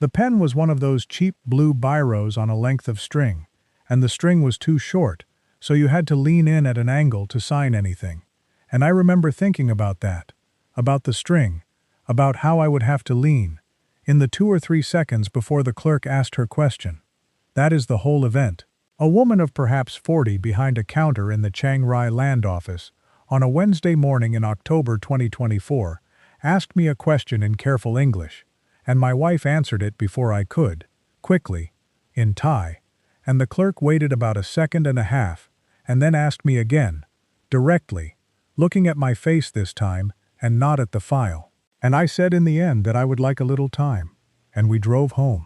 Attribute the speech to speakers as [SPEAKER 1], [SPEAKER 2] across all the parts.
[SPEAKER 1] The pen was one of those cheap blue biros on a length of string, and the string was too short, so you had to lean in at an angle to sign anything. And I remember thinking about that, about the string, about how I would have to lean, in the 2 or 3 seconds before the clerk asked her question. That is the whole event. A woman of perhaps 40 behind a counter in the Chiang Rai land office, on a Wednesday morning in October 2024, asked me a question in careful English, and my wife answered it before I could, quickly, in Thai, and the clerk waited about a second and a half, and then asked me again, directly, looking at my face this time, and not at the file. And I said in the end that I would like a little time, and we drove home.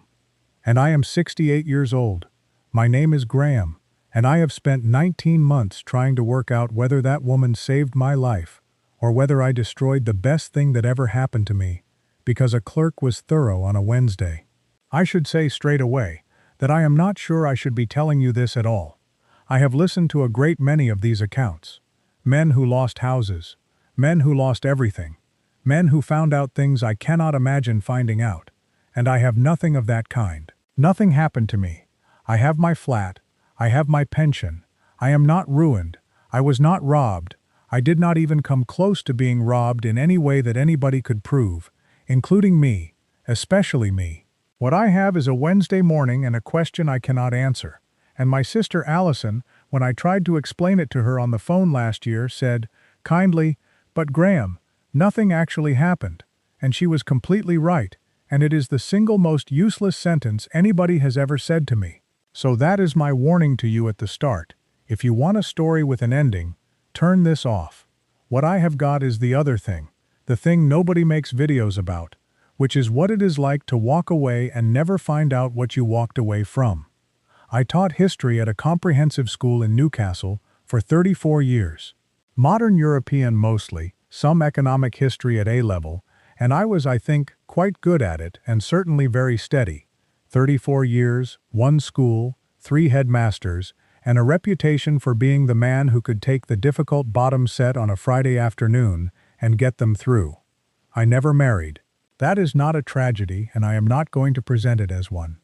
[SPEAKER 1] And I am 68 years old. My name is Graham, and I have spent 19 months trying to work out whether that woman saved my life, or whether I destroyed the best thing that ever happened to me, because a clerk was thorough on a Wednesday. I should say straight away that I am not sure I should be telling you this at all. I have listened to a great many of these accounts. Men who lost houses, men who lost everything, men who found out things I cannot imagine finding out, and I have nothing of that kind. Nothing happened to me. I have my flat, I have my pension, I am not ruined, I was not robbed, I did not even come close to being robbed in any way that anybody could prove, including me, especially me. What I have is a Wednesday morning and a question I cannot answer, and my sister Allison, when I tried to explain it to her on the phone last year, said, kindly, "But Graham, nothing actually happened," and she was completely right, and it is the single most useless sentence anybody has ever said to me. So that is my warning to you at the start. If you want a story with an ending, turn this off. What I have got is the other thing, the thing nobody makes videos about, which is what it is like to walk away and never find out what you walked away from. I taught history at a comprehensive school in Newcastle for 34 years. Modern European mostly, some economic history at A-level, and I was, I think, quite good at it and certainly very steady. 34 years, 1 school, 3 headmasters, and a reputation for being the man who could take the difficult bottom set on a Friday afternoon and get them through. I never married. That is not a tragedy, and I am not going to present it as one.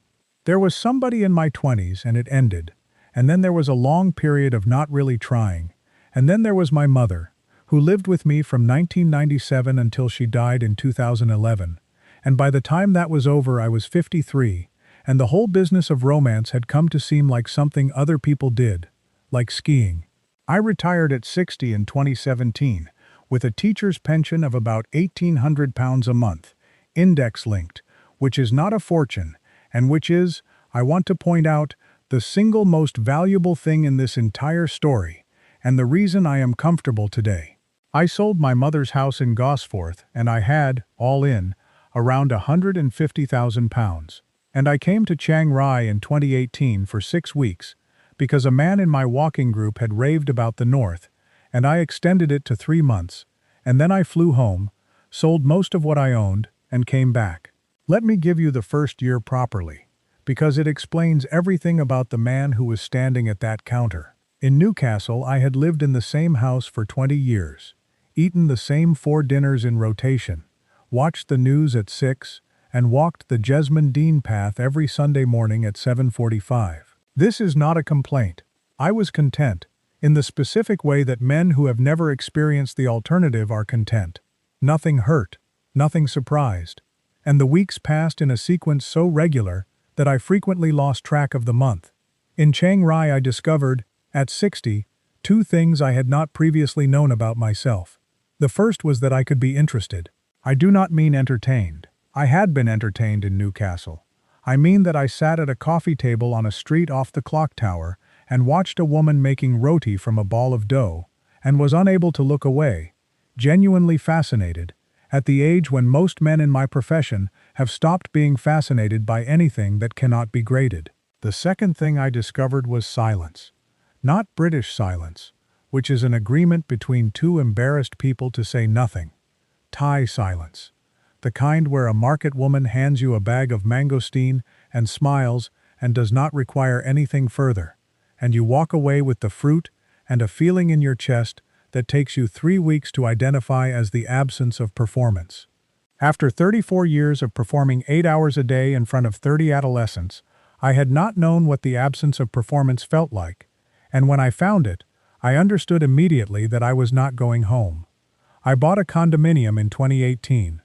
[SPEAKER 1] There was somebody in my 20s and it ended, and then there was a long period of not really trying, and then there was my mother, who lived with me from 1997 until she died in 2011, and by the time that was over I was 53, and the whole business of romance had come to seem like something other people did, like skiing. I retired at 60 in 2017, with a teacher's pension of about £1,800 a month, index-linked, which is not a fortune, and which is, I want to point out, the single most valuable thing in this entire story, and the reason I am comfortable today. I sold my mother's house in Gosforth, and I had, all in, around £150,000. And I came to Chiang Rai in 2018 for 6 weeks, because a man in my walking group had raved about the north, and I extended it to 3 months, and then I flew home, sold most of what I owned, and came back. Let me give you the first year properly, because it explains everything about the man who was standing at that counter. In Newcastle, I had lived in the same house for 20 years, eaten the same 4 dinners in rotation, watched the news at 6, and walked the Jesmond Dean path every Sunday morning at 7:45. This is not a complaint. I was content, in the specific way that men who have never experienced the alternative are content. Nothing hurt, nothing surprised, and the weeks passed in a sequence so regular that I frequently lost track of the month. In Chiang Rai I discovered, at 60, 2 things I had not previously known about myself. The first was that I could be interested. I do not mean entertained. I had been entertained in Newcastle. I mean that I sat at a coffee table on a street off the clock tower and watched a woman making roti from a ball of dough, and was unable to look away, genuinely fascinated, at the age when most men in my profession have stopped being fascinated by anything that cannot be graded. The second thing I discovered was silence. Not British silence, which is an agreement between 2 embarrassed people to say nothing. Thai silence. The kind where a market woman hands you a bag of mangosteen and smiles and does not require anything further, and you walk away with the fruit and a feeling in your chest that takes you 3 weeks to identify as the absence of performance. After 34 years of performing 8 hours a day in front of 30 adolescents, I had not known what the absence of performance felt like, and when I found it, I understood immediately that I was not going home. I bought a condominium in 2018.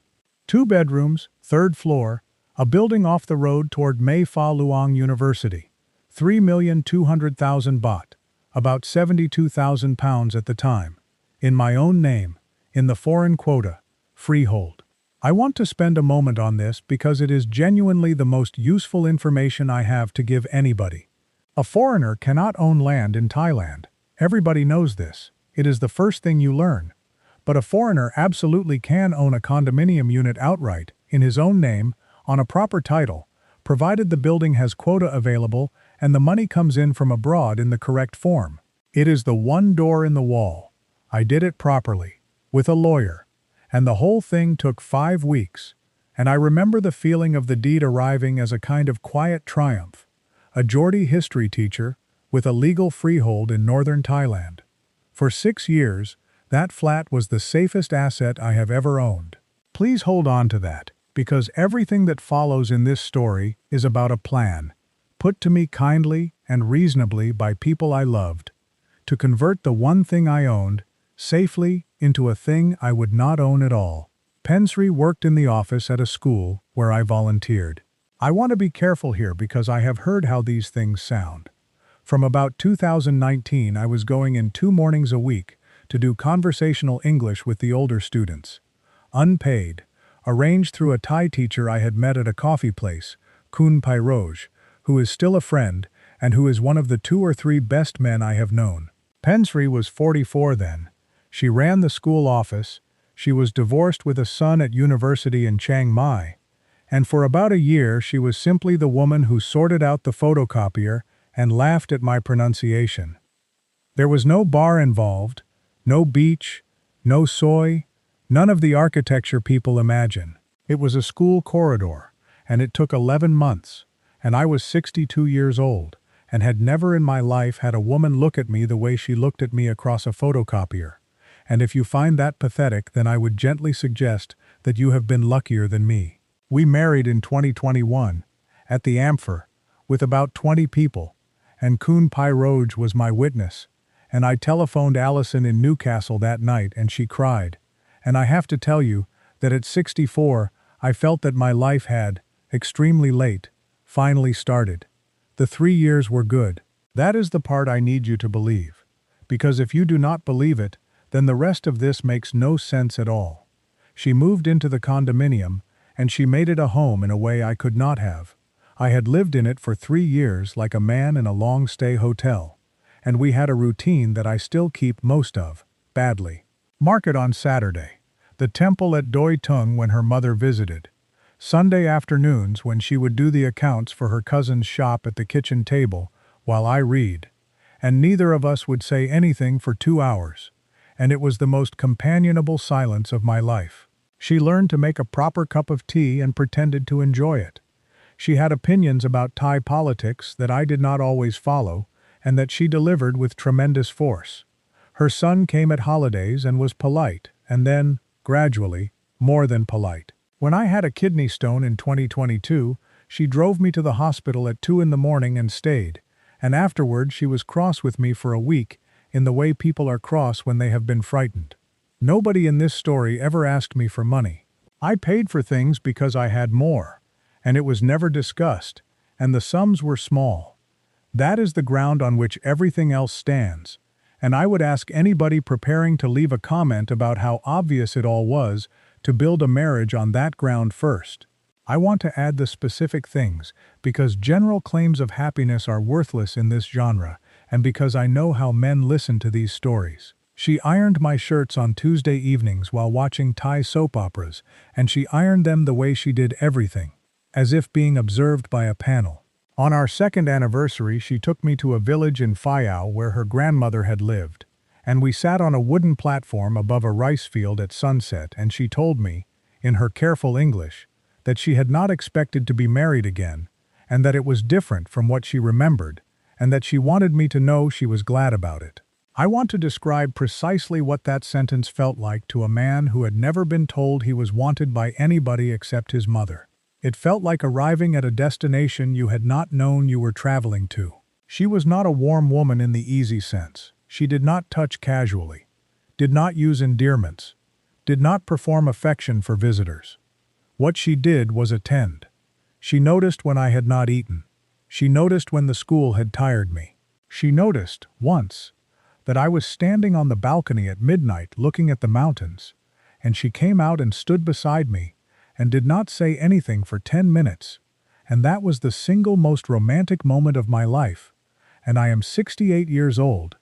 [SPEAKER 1] 2 bedrooms, 3rd floor, a building off the road toward Mae Fa Luang University. 3,200,000 baht, about £72,000 at the time. In my own name, in the foreign quota, freehold. I want to spend a moment on this because it is genuinely the most useful information I have to give anybody. A foreigner cannot own land in Thailand. Everybody knows this. It is the first thing you learn. But a foreigner absolutely can own a condominium unit outright, in his own name, on a proper title, provided the building has quota available and the money comes in from abroad in the correct form. It is the one door in the wall. I did it properly, with a lawyer, and the whole thing took 5 weeks, and I remember the feeling of the deed arriving as a kind of quiet triumph. A Geordie history teacher, with a legal freehold in northern Thailand. For 6 years, that flat was the safest asset I have ever owned. Please hold on to that, because everything that follows in this story is about a plan, put to me kindly and reasonably by people I loved, to convert the one thing I owned, safely, into a thing I would not own at all. Pensri worked in the office at a school where I volunteered. I want to be careful here because I have heard how these things sound. From about 2019, I was going in 2 mornings a week to do conversational English with the older students. Unpaid, arranged through a Thai teacher I had met at a coffee place, Kun Pai Roj, who is still a friend and who is one of the 2 or 3 best men I have known. Pensri was 44 then. She ran the school office, she was divorced with a son at university in Chiang Rai, and for about a year she was simply the woman who sorted out the photocopier and laughed at my pronunciation. There was no bar involved, no beach, no soy, none of the architecture people imagine. It was a school corridor, and it took 11 months, and I was 62 years old, and had never in my life had a woman look at me the way she looked at me across a photocopier. And if you find that pathetic, then I would gently suggest that you have been luckier than me. We married in 2021, at the Ampher, with about 20 people, and Kun Pai Roj was my witness, and I telephoned Allison in Newcastle that night and she cried. And I have to tell you that at 64, I felt that my life had, extremely late, finally started. The 3 years were good. That is the part I need you to believe. Because if you do not believe it, then the rest of this makes no sense at all. She moved into the condominium, and she made it a home in a way I could not have. I had lived in it for 3 years like a man in a long-stay hotel, and we had a routine that I still keep most of, badly. Market on Saturday, the temple at Doi Tung when her mother visited, Sunday afternoons when she would do the accounts for her cousin's shop at the kitchen table while I read, and neither of us would say anything for 2 hours. And it was the most companionable silence of my life. She learned to make a proper cup of tea and pretended to enjoy it. She had opinions about Thai politics that I did not always follow, and that she delivered with tremendous force. Her son came at holidays and was polite, and then, gradually, more than polite. When I had a kidney stone in 2022, she drove me to the hospital at 2 in the morning and stayed, and afterward she was cross with me for a week, in the way people are cross when they have been frightened. Nobody in this story ever asked me for money. I paid for things because I had more, and it was never discussed, and the sums were small. That is the ground on which everything else stands, and I would ask anybody preparing to leave a comment about how obvious it all was to build a marriage on that ground first. I want to add the specific things because general claims of happiness are worthless in this genre, and because I know how men listen to these stories. She ironed my shirts on Tuesday evenings while watching Thai soap operas, and she ironed them the way she did everything, as if being observed by a panel. On our 2nd anniversary, she took me to a village in Phayao where her grandmother had lived, and we sat on a wooden platform above a rice field at sunset, and she told me, in her careful English, that she had not expected to be married again, and that it was different from what she remembered, and that she wanted me to know she was glad about it. I want to describe precisely what that sentence felt like to a man who had never been told he was wanted by anybody except his mother. It felt like arriving at a destination you had not known you were traveling to. She was not a warm woman in the easy sense. She did not touch casually, did not use endearments, did not perform affection for visitors. What she did was attend. She noticed when I had not eaten. She noticed when the school had tired me. She noticed, once, that I was standing on the balcony at midnight looking at the mountains, and she came out and stood beside me and did not say anything for 10 minutes, and that was the single most romantic moment of my life, and I am 68 years old,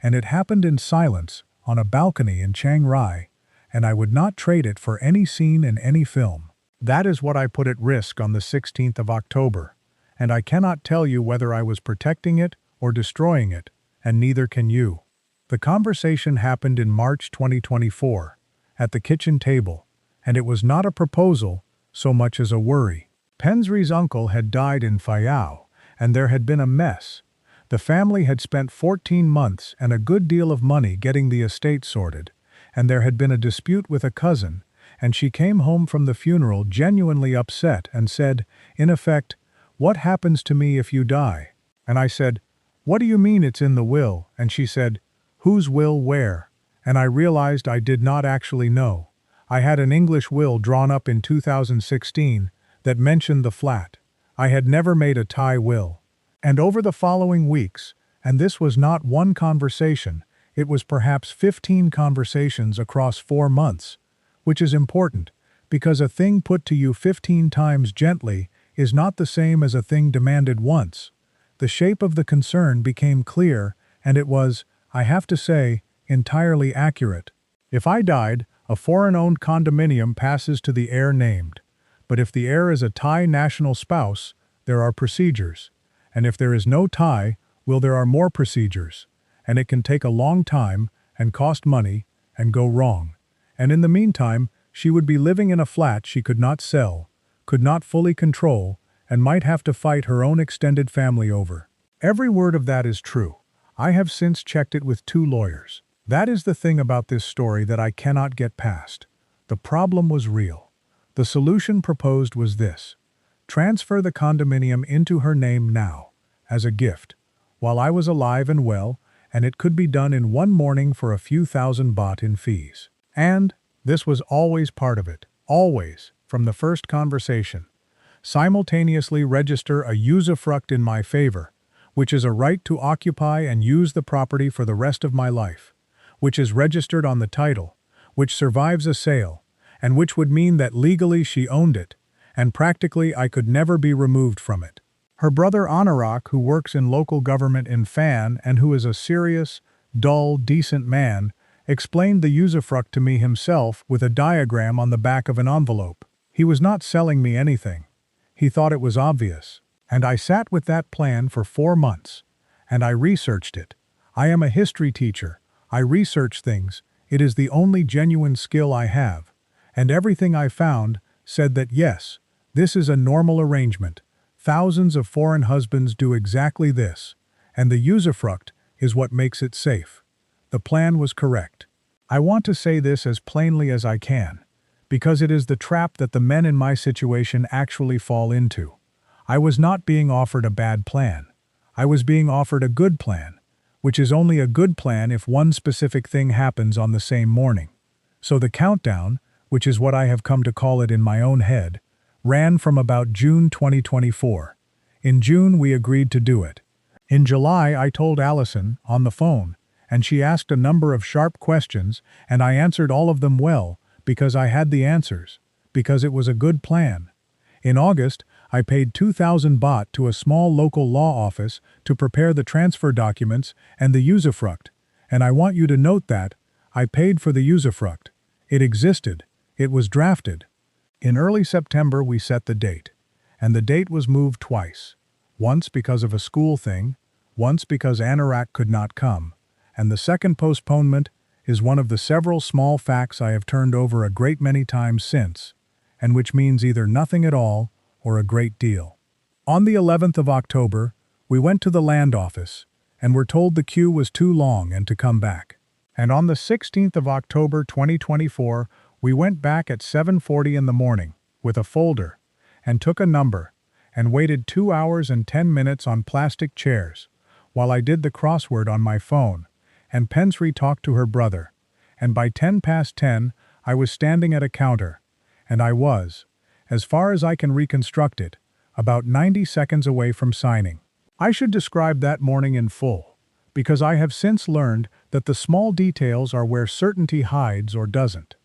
[SPEAKER 1] and it happened in silence on a balcony in Chiang Rai, and I would not trade it for any scene in any film. That is what I put at risk on the 16th of October, and I cannot tell you whether I was protecting it or destroying it, and neither can you. The conversation happened in March 2024, at the kitchen table, and it was not a proposal so much as a worry. Pensri's uncle had died in Phayao, and there had been a mess. The family had spent 14 months and a good deal of money getting the estate sorted, and there had been a dispute with a cousin, and she came home from the funeral genuinely upset and said, in effect, "What happens to me if you die?" And I said, "What do you mean it's in the will?" And she said, "Whose will where?" And I realized I did not actually know. I had an English will drawn up in 2016 that mentioned the flat. I had never made a Thai will. And over the following weeks, and this was not one conversation, it was perhaps 15 conversations across 4 months, which is important, because a thing put to you 15 times gently is not the same as a thing demanded once. The shape of the concern became clear, and it was, I have to say, entirely accurate. If I died, a foreign-owned condominium passes to the heir named. But if the heir is a Thai national spouse, there are procedures. And if there is no Thai, well, there are more procedures. And it can take a long time, and cost money, and go wrong. And in the meantime, she would be living in a flat she could not sell, could not fully control, and might have to fight her own extended family over. Every word of that is true. I have since checked it with 2 lawyers. That is the thing about this story that I cannot get past. The problem was real. The solution proposed was this: transfer the condominium into her name now, as a gift, while I was alive and well, and it could be done in one morning for a few thousand baht in fees. And, this was always part of it, always, from the first conversation, simultaneously register a usufruct in my favor, which is a right to occupy and use the property for the rest of my life, which is registered on the title, which survives a sale, and which would mean that legally she owned it, and practically I could never be removed from it. Her brother Anorak, who works in local government in Phan and who is a serious, dull, decent man, explained the usufruct to me himself with a diagram on the back of an envelope. He was not selling me anything. He thought it was obvious. And I sat with that plan for 4 months. And I researched it. I am a history teacher. I research things. It is the only genuine skill I have. And everything I found said that yes, this is a normal arrangement. Thousands of foreign husbands do exactly this. And the usufruct is what makes it safe. The plan was correct. I want to say this as plainly as I can, because it is the trap that the men in my situation actually fall into. I was not being offered a bad plan. I was being offered a good plan, which is only a good plan if one specific thing happens on the same morning. So the countdown, which is what I have come to call it in my own head, ran from about June 2024. In June we agreed to do it. In July I told Allison, on the phone, and she asked a number of sharp questions, and I answered all of them well, because I had the answers, because it was a good plan. In August, I paid 2,000 baht to a small local law office to prepare the transfer documents and the usufruct, and I want you to note that I paid for the usufruct. It existed. It was drafted. In early September we set the date, and the date was moved twice. Once because of a school thing, once because Anorak could not come, and the second postponement is one of the several small facts I have turned over a great many times since, and which means either nothing at all or a great deal. On the 11th of October, we went to the land office, and were told the queue was too long and to come back. And on the 16th of October 2024, we went back at 7:40 in the morning, with a folder, and took a number, and waited 2 hours and 10 minutes on plastic chairs, while I did the crossword on my phone, and Pensri talked to her brother, and by 10 past 10, I was standing at a counter, and I was, as far as I can reconstruct it, about 90 seconds away from signing. I should describe that morning in full, because I have since learned that the small details are where certainty hides or doesn't.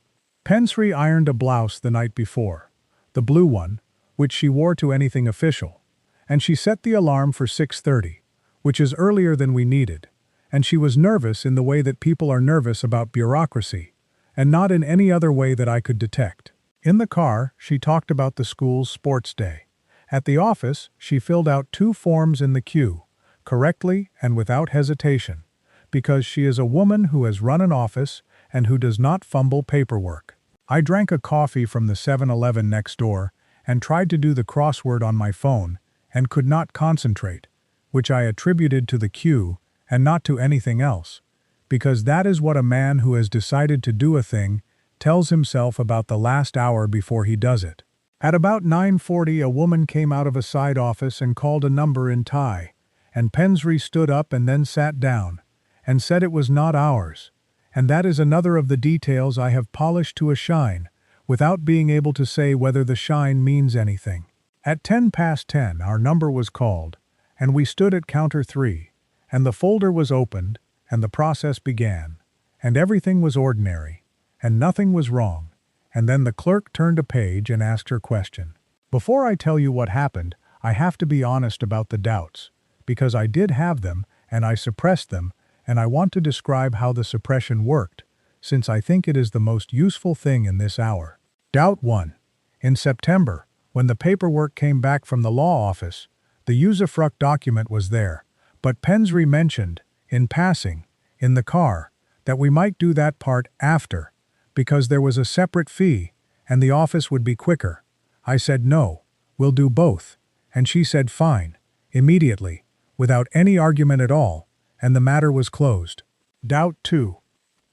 [SPEAKER 1] Pensri ironed a blouse the night before, the blue one, which she wore to anything official, and she set the alarm for 6:30, which is earlier than we needed, and she was nervous in the way that people are nervous about bureaucracy, and not in any other way that I could detect. In the car, she talked about the school's sports day. At the office, she filled out 2 forms in the queue, correctly and without hesitation, because she is a woman who has run an office and who does not fumble paperwork. I drank a coffee from the 7-Eleven next door and tried to do the crossword on my phone and could not concentrate, which I attributed to the queue and not to anything else, because that is what a man who has decided to do a thing tells himself about the last hour before he does it. At about 9:40, a woman came out of a side office and called a number in Thai, and Pensri stood up and then sat down, and said it was not ours, and that is another of the details I have polished to a shine, without being able to say whether the shine means anything. At 10 past 10, our number was called, and we stood at counter 3, and the folder was opened, and the process began, and everything was ordinary, and nothing was wrong, and then the clerk turned a page and asked her question. Before I tell you what happened, I have to be honest about the doubts, because I did have them, and I suppressed them, and I want to describe how the suppression worked, since I think it is the most useful thing in this hour. Doubt 1. In September, when the paperwork came back from the law office, the Usufruct document was there, but Pensri mentioned, in passing, in the car, that we might do that part after, because there was a separate fee, and the office would be quicker. I said no, we'll do both, and she said fine, immediately, without any argument at all, and the matter was closed. Doubt 2.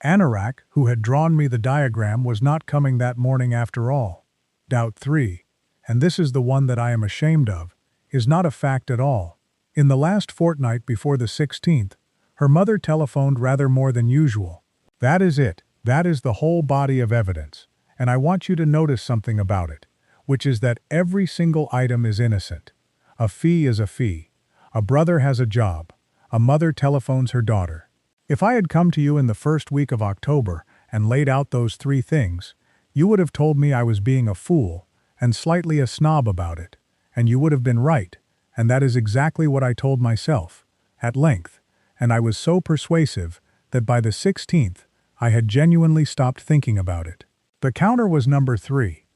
[SPEAKER 1] Anorak, who had drawn me the diagram, was not coming that morning after all. Doubt 3, and this is the one that I am ashamed of, is not a fact at all. In the last fortnight before the 16th, her mother telephoned rather more than usual. That is it. That is the whole body of evidence, and I want you to notice something about it, which is that every single item is innocent. A fee is a fee. A brother has a job. A mother telephones her daughter. If I had come to you in the first week of October and laid out those 3 things, you would have told me I was being a fool and slightly a snob about it, and you would have been right, and that is exactly what I told myself, at length, and I was so persuasive that by the 16th, I had genuinely stopped thinking about it. The counter was number 3.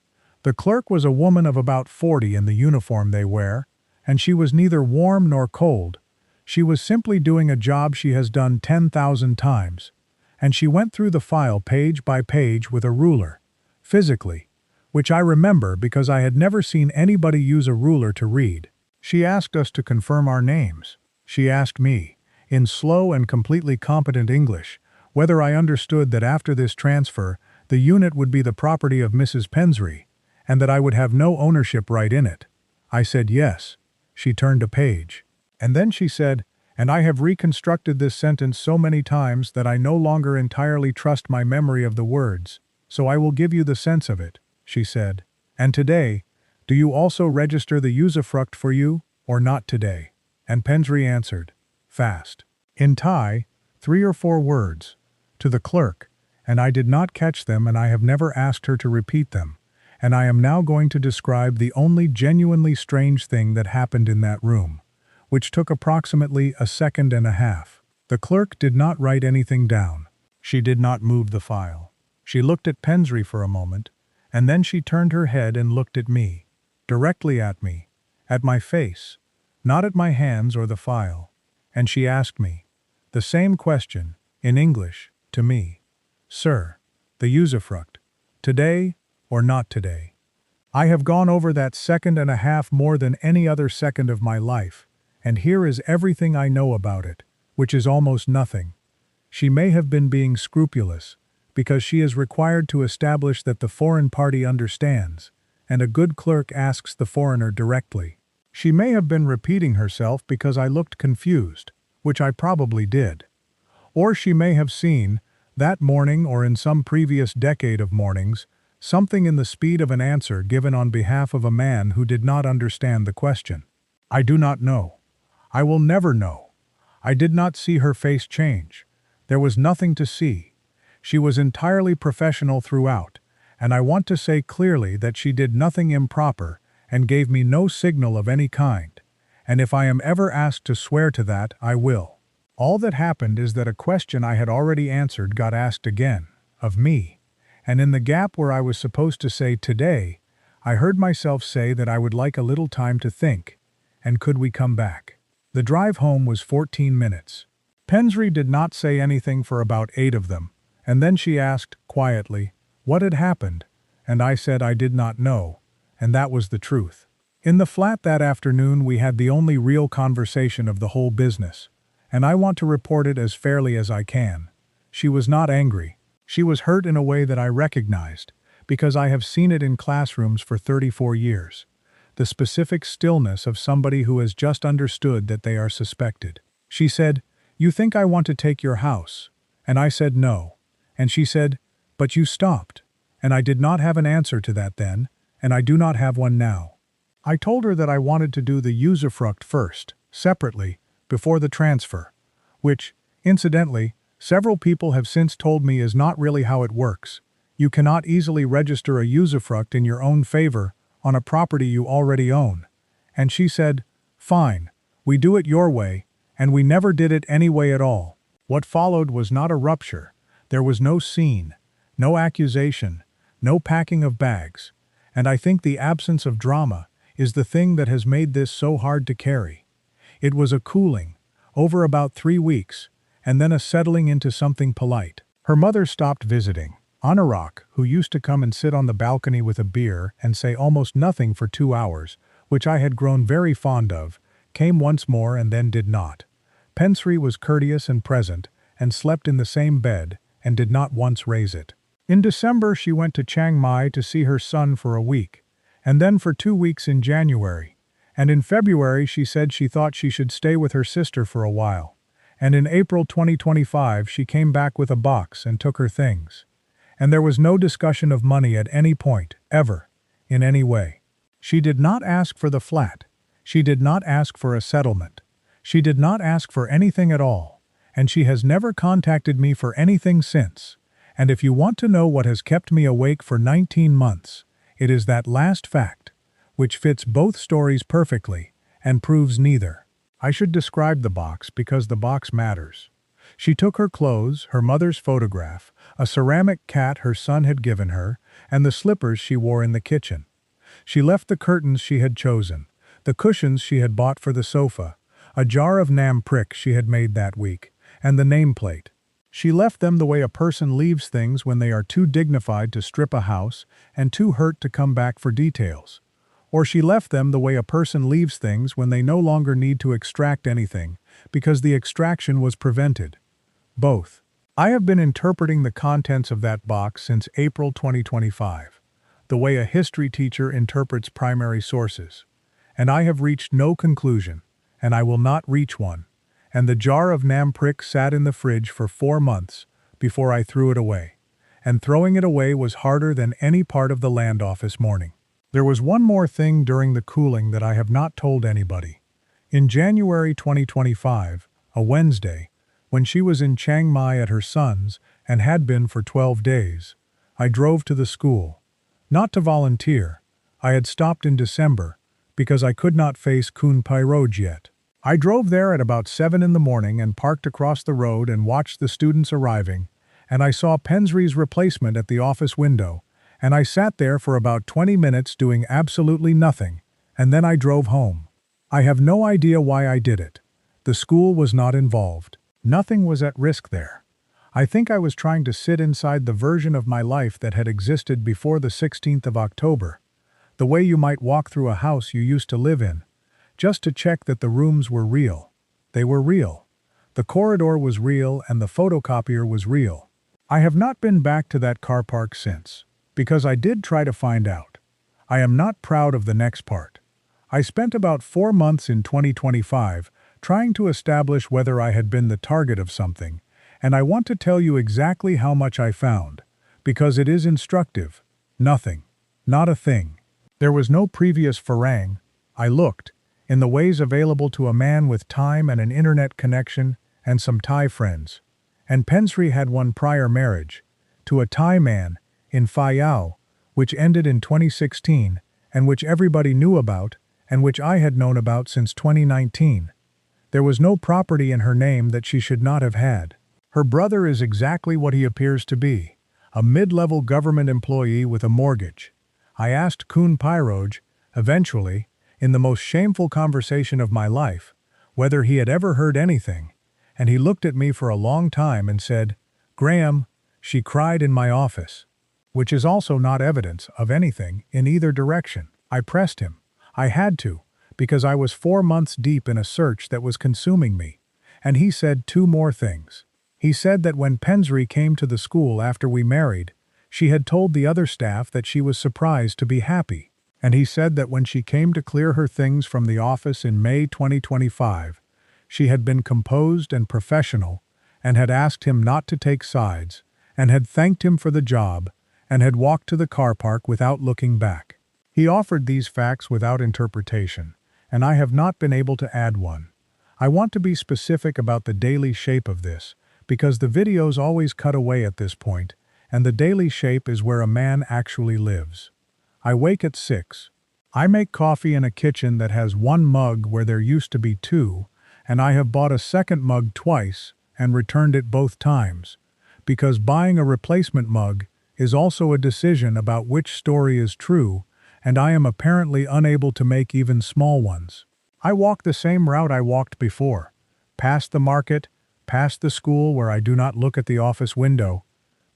[SPEAKER 1] The clerk was a woman of about 40 in the uniform they wear, and she was neither warm nor cold. She was simply doing a job she has done 10,000 times, and she went through the file page by page with a ruler, physically, which I remember because I had never seen anybody use a ruler to read. She asked us to confirm our names. She asked me, in slow and completely competent English, whether I understood that after this transfer, the unit would be the property of Mrs. Pensri, and that I would have no ownership right in it. I said yes. She turned a page. And then she said, and I have reconstructed this sentence so many times that I no longer entirely trust my memory of the words, so I will give you the sense of it, she said. And today, do you also register the Usufruct for you, or not today? And Pensri answered, fast. In Thai, 3 or 4 words, to the clerk, and I did not catch them and I have never asked her to repeat them, and I am now going to describe the only genuinely strange thing that happened in that room, which took approximately a second and a half. The clerk did not write anything down. She did not move the file. She looked at Pensri for a moment, and then she turned her head and looked at me, directly at me, at my face, not at my hands or the file, and she asked me, the same question, in English, to me. Sir, the Usufruct, today or not today? I have gone over that second and a half more than any other second of my life, and here is everything I know about it, which is almost nothing. She may have been being scrupulous, because she is required to establish that the foreign party understands, and a good clerk asks the foreigner directly. She may have been repeating herself because I looked confused, which I probably did. Or she may have seen, that morning or in some previous decade of mornings, something in the speed of an answer given on behalf of a man who did not understand the question. I do not know. I will never know. I did not see her face change. There was nothing to see. She was entirely professional throughout, and I want to say clearly that she did nothing improper and gave me no signal of any kind, and if I am ever asked to swear to that, I will. All that happened is that a question I had already answered got asked again, of me, and in the gap where I was supposed to say today, I heard myself say that I would like a little time to think, and could we come back. The drive home was 14 minutes. Pensri did not say anything for about 8 of them, and then she asked, quietly, what had happened, and I said I did not know, and that was the truth. In the flat that afternoon we had the only real conversation of the whole business, and I want to report it as fairly as I can. She was not angry. She was hurt in a way that I recognized, because I have seen it in classrooms for 34 years. The specific stillness of somebody who has just understood that they are suspected. She said, "You think I want to take your house?" And I said no. And she said, "But you stopped." And I did not have an answer to that then, and I do not have one now. I told her that I wanted to do the Usufruct first, separately, before the transfer, which, incidentally, several people have since told me is not really how it works. You cannot easily register a Usufruct in your own favor on a property you already own. And she said, "Fine, we do it your way," and we never did it any way at all. What followed was not a rupture. There was no scene, no accusation, no packing of bags, and I think the absence of drama is the thing that has made this so hard to carry. It was a cooling, over about 3 weeks, and then a settling into something polite. Her mother stopped visiting. Anurag, who used to come and sit on the balcony with a beer and say almost nothing for 2 hours, which I had grown very fond of, came once more and then did not. Pensri was courteous and present, and slept in the same bed, and did not once raise it. In December she went to Chiang Rai to see her son for a week, and then for 2 weeks in January, and in February she said she thought she should stay with her sister for a while, and in April 2025 she came back with a box and took her things. And there was no discussion of money at any point, ever, in any way. She did not ask for the flat. She did not ask for a settlement. She did not ask for anything at all, and she has never contacted me for anything since. And if you want to know what has kept me awake for 19 months, it is that last fact, which fits both stories perfectly and proves neither. I should describe the box because the box matters. She took her clothes, her mother's photograph, a ceramic cat her son had given her, and the slippers she wore in the kitchen. She left the curtains she had chosen, the cushions she had bought for the sofa, a jar of nam prick she had made that week, and the nameplate. She left them the way a person leaves things when they are too dignified to strip a house and too hurt to come back for details. Or she left them the way a person leaves things when they no longer need to extract anything, because the extraction was prevented. Both. I have been interpreting the contents of that box since April 2025, the way a history teacher interprets primary sources, and I have reached no conclusion, and I will not reach one, and the jar of nam prick sat in the fridge for 4 months before I threw it away, and throwing it away was harder than any part of the land office morning. There was one more thing during the cooling that I have not told anybody. In January 2025, a Wednesday, when she was in Chiang Mai at her son's and had been for 12 days, I drove to the school. Not to volunteer. I had stopped in December because I could not face Khun Pai Road yet. I drove there at about 7 in the morning and parked across the road and watched the students arriving, and I saw Pensri's replacement at the office window, and I sat there for about 20 minutes doing absolutely nothing, and then I drove home. I have no idea why I did it. The school was not involved. Nothing was at risk there. I think I was trying to sit inside the version of my life that had existed before the 16th of October, the way you might walk through a house you used to live in, just to check that the rooms were real. They were real. The corridor was real and the photocopier was real. I have not been back to that car park since, because I did try to find out. I am not proud of the next part. I spent about 4 months in 2025 trying to establish whether I had been the target of something, and I want to tell you exactly how much I found, because it is instructive. Nothing. Not a thing. There was no previous farang. I looked, in the ways available to a man with time and an internet connection and some Thai friends. And Pensri had one prior marriage, to a Thai man, in Phai Yau, which ended in 2016, and which everybody knew about, and which I had known about since 2019. There was no property in her name that she should not have had. Her brother is exactly what he appears to be, a mid-level government employee with a mortgage. I asked Kun Piroj, eventually, in the most shameful conversation of my life, whether he had ever heard anything, and he looked at me for a long time and said, "Graham," she cried in my office, which is also not evidence of anything in either direction. I pressed him. I had to, because I was 4 months deep in a search that was consuming me, and he said 2 more things. He said that when Pensri came to the school after we married, she had told the other staff that she was surprised to be happy, and he said that when she came to clear her things from the office in May 2025, she had been composed and professional, and had asked him not to take sides, and had thanked him for the job, and had walked to the car park without looking back. He offered these facts without interpretation, and I have not been able to add one. I want to be specific about the daily shape of this, because the videos always cut away at this point, and the daily shape is where a man actually lives. I wake at 6. I make coffee in a kitchen that has 1 mug where there used to be 2, and I have bought a second mug twice and returned it both times, because buying a replacement mug is also a decision about which story is true, and I am apparently unable to make even small ones. I walk the same route I walked before, past the market, past the school where I do not look at the office window,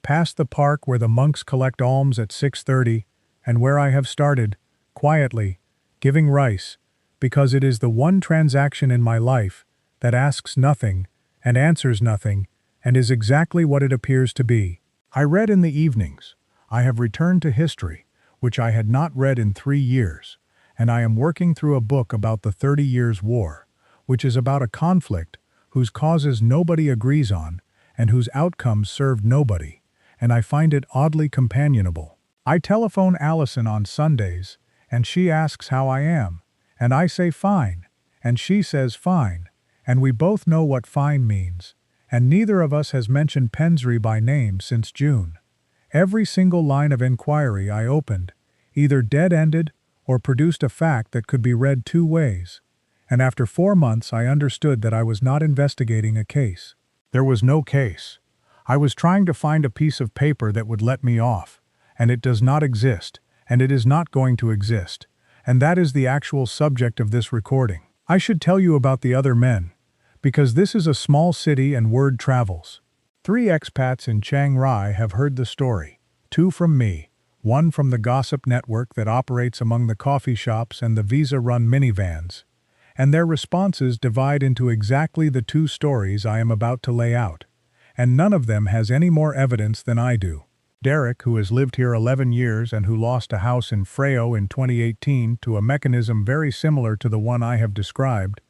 [SPEAKER 1] past the park where the monks collect alms at 6:30, and where I have started, quietly, giving rice, because it is the one transaction in my life that asks nothing and answers nothing and is exactly what it appears to be. I read in the evenings. I have returned to history, which I had not read in 3 years, and I am working through a book about the 30 Years' War, which is about a conflict whose causes nobody agrees on and whose outcomes served nobody, and I find it oddly companionable. I telephone Allison on Sundays, and she asks how I am, and I say fine, and she says fine, and we both know what fine means, and neither of us has mentioned Pensri by name since June. Every single line of inquiry I opened either dead-ended or produced a fact that could be read 2 ways, and after 4 months I understood that I was not investigating a case. There was no case. I was trying to find a piece of paper that would let me off, and it does not exist, and it is not going to exist, and that is the actual subject of this recording. I should tell you about the other men, because this is a small city and word travels. 3 expats in Chiang Rai have heard the story, 2 from me, 1 from the gossip network that operates among the coffee shops and the visa-run minivans, and their responses divide into exactly the 2 stories I am about to lay out, and none of them has any more evidence than I do. Derek, who has lived here 11 years and who lost a house in Freo in 2018 to a mechanism very similar to the one I have described,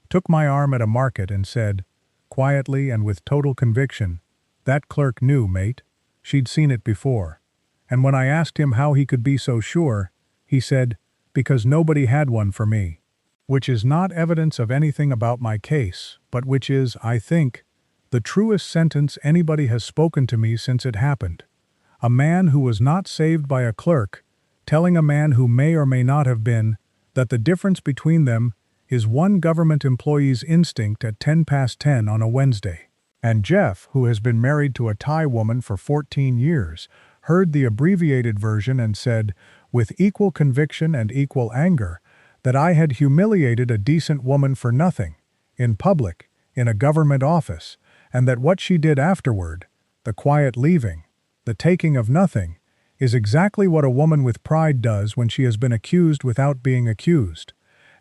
[SPEAKER 1] took my arm at a market and said, quietly and with total conviction, "That clerk knew, mate. She'd seen it before." And when I asked him how he could be so sure, he said, "Because nobody had one for me." Which is not evidence of anything about my case, but which is, I think, the truest sentence anybody has spoken to me since it happened. A man who was not saved by a clerk, telling a man who may or may not have been, that the difference between them is one government employee's instinct at 10 past 10 on a Wednesday. And Jeff, who has been married to a Thai woman for 14 years, heard the abbreviated version and said, with equal conviction and equal anger, that I had humiliated a decent woman for nothing, in public, in a government office, and that what she did afterward, the quiet leaving, the taking of nothing, is exactly what a woman with pride does when she has been accused without being accused,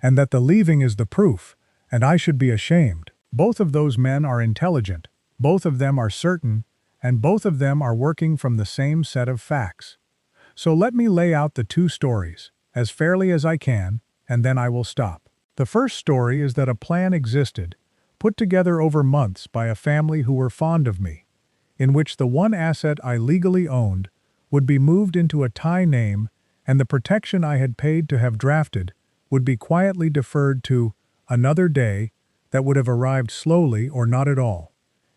[SPEAKER 1] and that the leaving is the proof, and I should be ashamed. Both of those men are intelligent, both of them are certain, and both of them are working from the same set of facts. So let me lay out the two stories, as fairly as I can, and then I will stop. The first story is that a plan existed, put together over months by a family who were fond of me, in which the one asset I legally owned would be moved into a Thai name, and the protection I had paid to have drafted would be quietly deferred to another day that would have arrived slowly or not at all,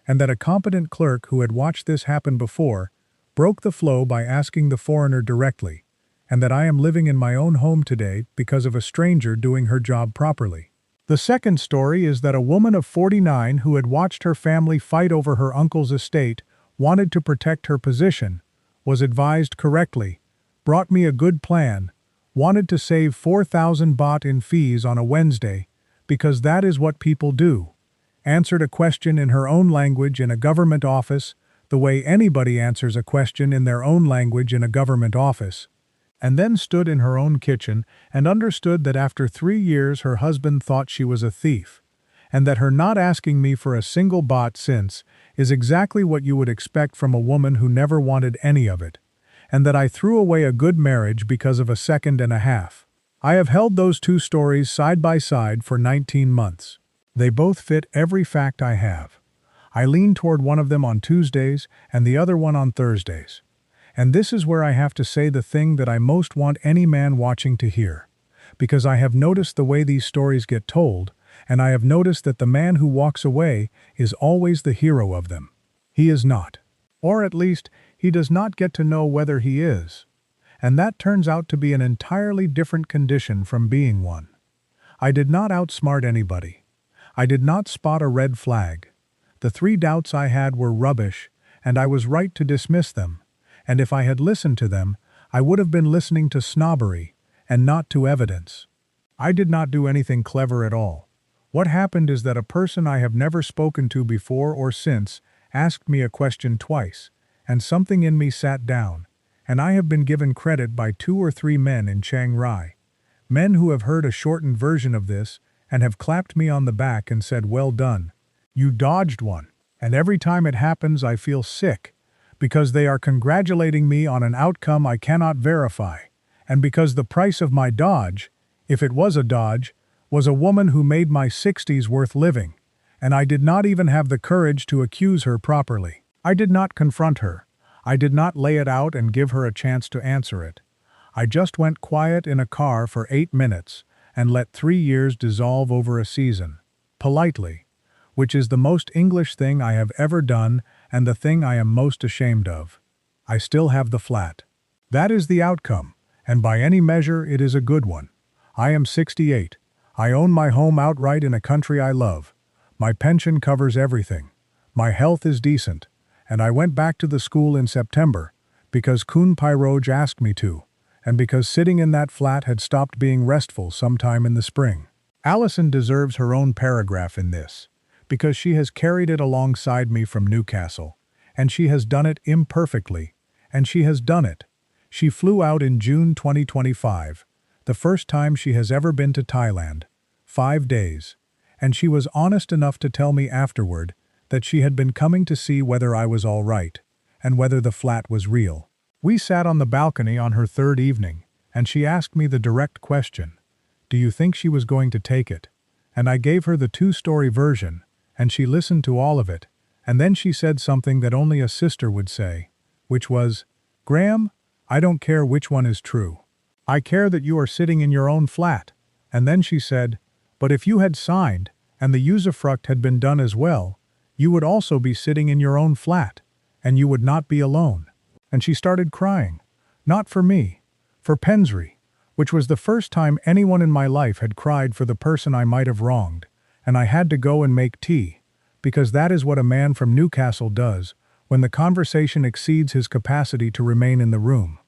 [SPEAKER 1] and that a competent clerk who had watched this happen before broke the flow by asking the foreigner directly, and that I am living in my own home today because of a stranger doing her job properly. The second story is that a woman of 49 who had watched her family fight over her uncle's estate, wanted to protect her position, was advised correctly, brought me a good plan, wanted to save 4,000 baht in fees on a Wednesday, because that is what people do, answered a question in her own language in a government office, the way anybody answers a question in their own language in a government office, and then stood in her own kitchen and understood that after 3 years her husband thought she was a thief, and that her not asking me for a single baht since is exactly what you would expect from a woman who never wanted any of it, and that I threw away a good marriage because of a second and a half. I have held those two stories side by side for 19 months. They both fit every fact I have. I lean toward one of them on Tuesdays and the other one on Thursdays. And this is where I have to say the thing that I most want any man watching to hear, because I have noticed the way these stories get told, and I have noticed that the man who walks away is always the hero of them. He is not. Or at least, he does not get to know whether he is. And that turns out to be an entirely different condition from being one. I did not outsmart anybody. I did not spot a red flag. The 3 doubts I had were rubbish, and I was right to dismiss them. And if I had listened to them, I would have been listening to snobbery, and not to evidence. I did not do anything clever at all. What happened is that a person I have never spoken to before or since asked me a question twice, and something in me sat down, and I have been given credit by 2 or 3 men in Chiang Rai, men who have heard a shortened version of this and have clapped me on the back and said, "Well done. You dodged one." And every time it happens I feel sick, because they are congratulating me on an outcome I cannot verify, and because the price of my dodge, if it was a dodge, was a woman who made my 60s worth living, and I did not even have the courage to accuse her properly. I did not confront her. I did not lay it out and give her a chance to answer it. I just went quiet in a car for 8 minutes and let 3 years dissolve over a season, politely, which is the most English thing I have ever done and the thing I am most ashamed of. I still have the flat. That is the outcome, and by any measure it is a good one. I am 68. I own my home outright in a country I love. My pension covers everything. My health is decent, and I went back to the school in September because Kun Pairoj asked me to, and because sitting in that flat had stopped being restful sometime in the spring. Allison deserves her own paragraph in this, because she has carried it alongside me from Newcastle, and she has done it imperfectly, and she has done it. She flew out in June 2025, the first time she has ever been to Thailand, 5 days, and she was honest enough to tell me afterward that she had been coming to see whether I was all right, and whether the flat was real. We sat on the balcony on her 3rd evening, and she asked me the direct question, "Do you think she was going to take it?" And I gave her the 2-story version, and she listened to all of it, and then she said something that only a sister would say, which was, "Graham, I don't care which one is true. I care that you are sitting in your own flat." And then she said, "But if you had signed, and the Usufruct had been done as well, you would also be sitting in your own flat, and you would not be alone." And she started crying. Not for me, for Pensri, which was the first time anyone in my life had cried for the person I might have wronged, and I had to go and make tea, because that is what a man from Newcastle does when the conversation exceeds his capacity to remain in the room.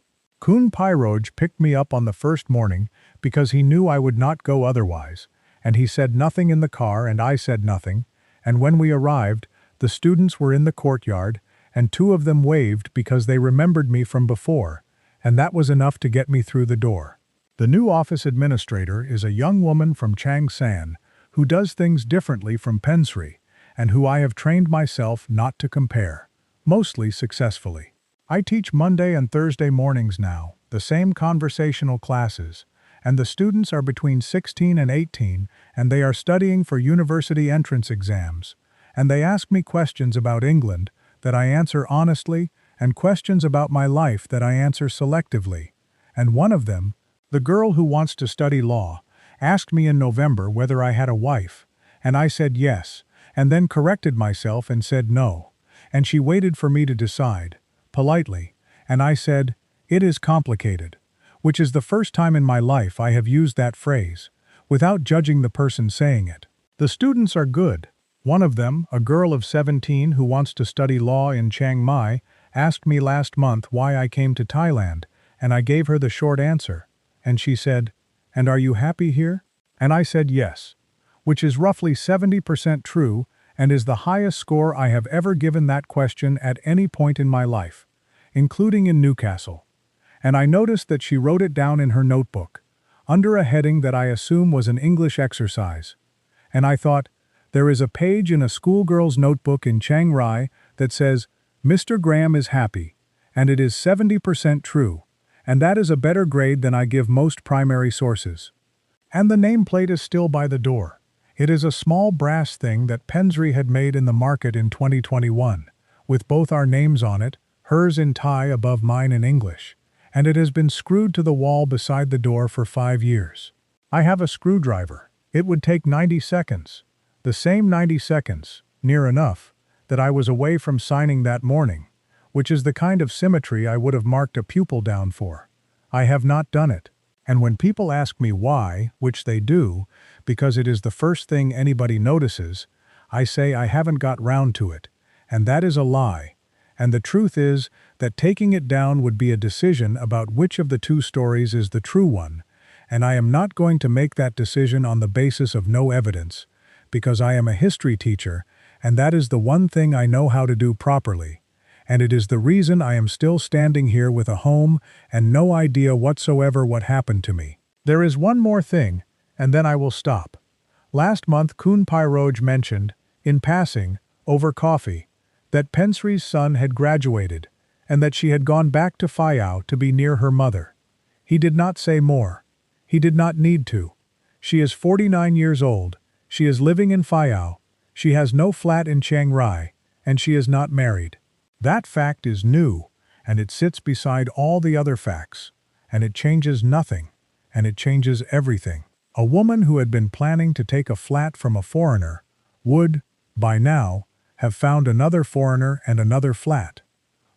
[SPEAKER 1] Kun Pairoj picked me up on the first morning because he knew I would not go otherwise, and he said nothing in the car and I said nothing, and when we arrived, the students were in the courtyard, and 2 of them waved because they remembered me from before, and that was enough to get me through the door. The new office administrator is a young woman from Chiang San who does things differently from Pensri, and who I have trained myself not to compare, mostly successfully. I teach Monday and Thursday mornings now, the same conversational classes, and the students are between 16 and 18, and they are studying for university entrance exams, and they ask me questions about England that I answer honestly, and questions about my life that I answer selectively. And one of them, the girl who wants to study law, asked me in November whether I had a wife, and I said yes, and then corrected myself and said no, and she waited for me to decide, politely, and I said, "It is complicated," which is the first time in my life I have used that phrase, without judging the person saying it. The students are good. One of them, a girl of 17 who wants to study law in Chiang Rai, asked me last month why I came to Thailand, and I gave her the short answer, and she said, "And are you happy here?" And I said yes, which is roughly 70% true and is the highest score I have ever given that question at any point in my life, including in Newcastle. And I noticed that she wrote it down in her notebook, under a heading that I assume was an English exercise. And I thought, there is a page in a schoolgirl's notebook in Chiang Rai that says, "Mr. Graham is happy," and it is 70% true, and that is a better grade than I give most primary sources. And the nameplate is still by the door. It is a small brass thing that Pensri had made in the market in 2021, with both our names on it, hers in Thai above mine in English, and it has been screwed to the wall beside the door for 5 years. I have a screwdriver. It would take 90 seconds. The same 90 seconds, near enough, that I was away from signing that morning, which is the kind of symmetry I would have marked a pupil down for. I have not done it. And when people ask me why, which they do, because it is the first thing anybody notices, I say I haven't got round to it, and that is a lie. And the truth is that taking it down would be a decision about which of the two stories is the true one, and I am not going to make that decision on the basis of no evidence, because I am a history teacher, and that is the one thing I know how to do properly, and it is the reason I am still standing here with a home and no idea whatsoever what happened to me. There is one more thing, and then I will stop. Last month Kun Pairoj mentioned, in passing, over coffee, that Pensri's son had graduated, and that she had gone back to Phayao to be near her mother. He did not say more. He did not need to. She is 49 years old. She is living in Phayao, she has no flat in Chiang Rai, and she is not married. That fact is new, and it sits beside all the other facts, and it changes nothing, and it changes everything. A woman who had been planning to take a flat from a foreigner would, by now, have found another foreigner and another flat.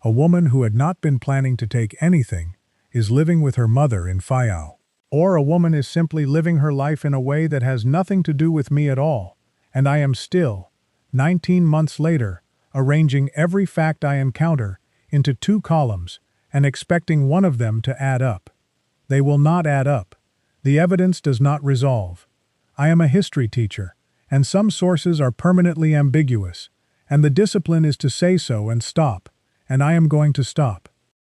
[SPEAKER 1] A woman who had not been planning to take anything is living with her mother in Phayao. Or a woman is simply living her life in a way that has nothing to do with me at all, and I am still, 19 months later, arranging every fact I encounter into 2 columns and expecting one of them to add up. They will not add up. The evidence does not resolve. I am a history teacher, and some sources are permanently ambiguous, and the discipline is to say so and stop, and I am going to stop.